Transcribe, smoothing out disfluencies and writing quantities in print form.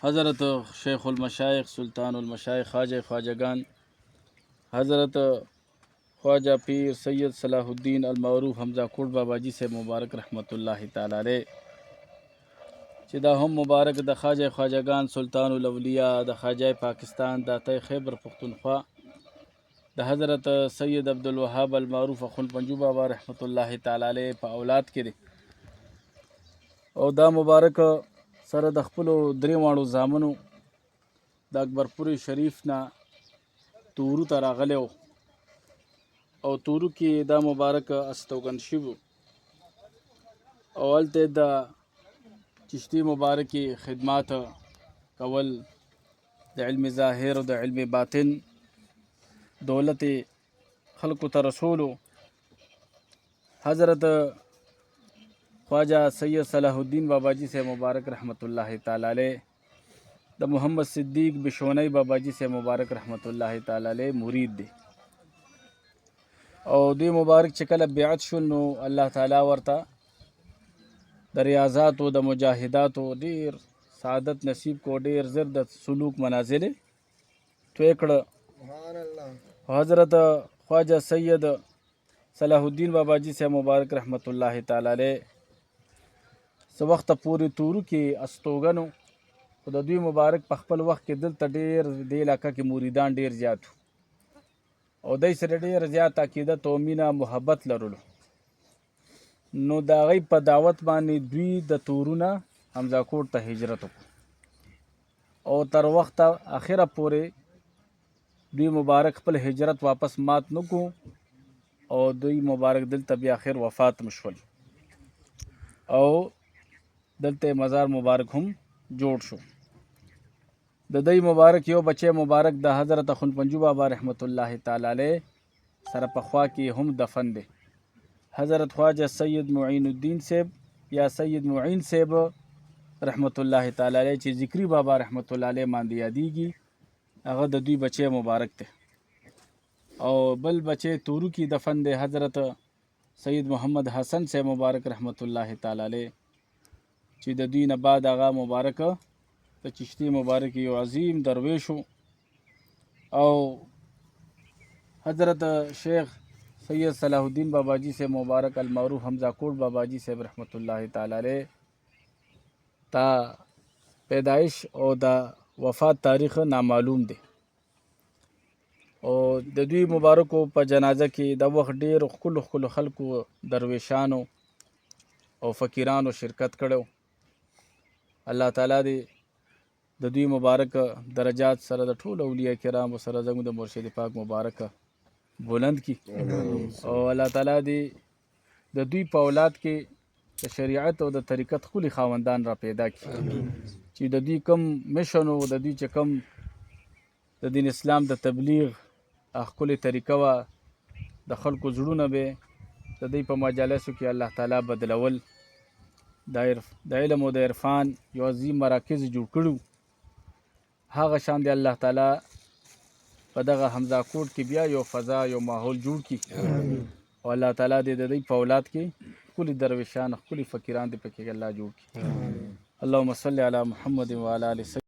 हज़रत शेख़ुल सुल्तानुल मशाइख़ ख्वाजा ख्वाजागान हज़रत ख्वाजा पीर सैयद सलाहुद्दीन अलमरूफ हमज़ा कोट बाबाजी से मुबारक रहमतुल्लाहि ताला अलैह कि दा हम मुबारक द ख्वाजा ख्वाजागान सुल्तानुल अवलिया द ख्वाजा पाकिस्तान दाता खैबर पख्तूनख्वा द हज़रत सैयद अब्दुल वहाब अलमरूफ अखुल पंजू बाबा रहमतुल्लाहि ताला अलैह पा औलाद के दे और दा मुबारक सर द खपलो द्रेवाणो ज़ामनों द अकबरपुरी शरीफ ना तूरू ता रागले और तूरू की दा मुबारक अस्तोगन शिव और अलते द चिश्ती मुबारक की खिदमात कवल द इल्म ज़ाहिर द इल्म बातिन दौलत खल्क़ ता रसूल हज़रत ख्वाजा सैयद सलाहुद्दीन बाबाजी से मुबारक रहमतुल्लाहि ताला अलैह द मोहम्मद सिद्दीक़ बिशोनई बाबाजी से मुबारक रहमतुल्लाहि ताला अलैह मुरीद दे और दी मुबारक चकल बेअत शुन्नो अल्लाह ताला वर्ता द रियाज़ात व द मुजाहिदात व डेर सादत नसीब को डेर ज़रदत सुलूक मनाजिल तो एकड़ हज़रत ख्वाजा सैयद सलाहुद्दीन बाबाजी से मुबारक रहमतुल्लाहि ताला अलैह स वक्त पूरी तूरू के अस्तोगनो खुद दुई मुबारक पखपल वक्त के दिल ढेर दे इलाका के मुरीदान ढेर ज़्यादा और दई सरे ढेर ज़्यादा अकीदत और मीना मोहब्बत लरुलो नो दागई पर दावत बानी दुई द तूरुना हमज़ा कोट ता हिजरत और तर वक्त आखिर पूरे दुई मुबारक पल हिजरत वापस मात नुको और दुई मुबारक दिल तभी आखिर वफ़ात मुश्किल और दलते मज़ार मुबारक हम जोड़ शो दई मुबारक यो बच्चे मुबारक द हज़रत अखुन पंजू बाबा रहमतुल्लाहि ताला अलैह सर पख्वा की हम दफन दे हज़रत ख्वाजा सैयद मुईनुद्दीन सेब या सैयद मुईन सेब रहमतुल्लाहि ताला अलैह ची ज़िक्री बाबा रहमतुल्लाहि अलैह मांदी यादीगी अगर द दुई बच्चे मुबारक थे और बल बच्चे तूरू की दफन दे हज़रत सैयद मोहम्मद हसन से मुबारक रहमतुल्लाहि ताला अलैह ची द दुई नबाद आगा मुबारक तो चिश्ती मुबारक यो अज़ीम दरवेश हो और हज़रत शेख सैयद सलाहुद्दीन बाबाजी से मुबारक अलमरूफ हमज़ा कोट बाबाजी से रहमतुल्लाहि ताला अलैह ता पैदाइश और दा वफ़ात तारीख़ नामालूम दे और द दुई मुबारकों पर जनाजा की द वक्त ढेर खुल खुल खल्क दरवेशानों और फ़कीरानों शिरकत करो अल्लाह ताला दे द दुई मुबारक दरजात सर द ठूल औलिया किराम व सर ज़ंग द मुर्शिद पाक मुबारक बुलंद की और अल्लाह ताला दे द दुई पौलाद के शरीयत और द तरीक़त खुली खावंदान रा पैदा की ची द दुई कम मिशन व द दुई च come the Deen Islam the तबलीग खुली तरीक़ा व द खल्क़ ज़ुड़ून बे द दुई प मजालिसु की अल्लाह ताला बदलवल द इल्म व द इरफान यो अज़ीम मराकिज़ जुड़ कड़ू हाँ शान दे अल्लाह ताला पदगा हमज़ा कोट की बिया यो फ़ज़ा यो माहौल जुड़ की और अल्लाह ताला दे दई पौलाद की कुल दरवेशान कुल फ़कीरान दे पे अल्लाह जुड़ की अल्लाहुम्मा सल्लि अला मुहम्मद व अला आलि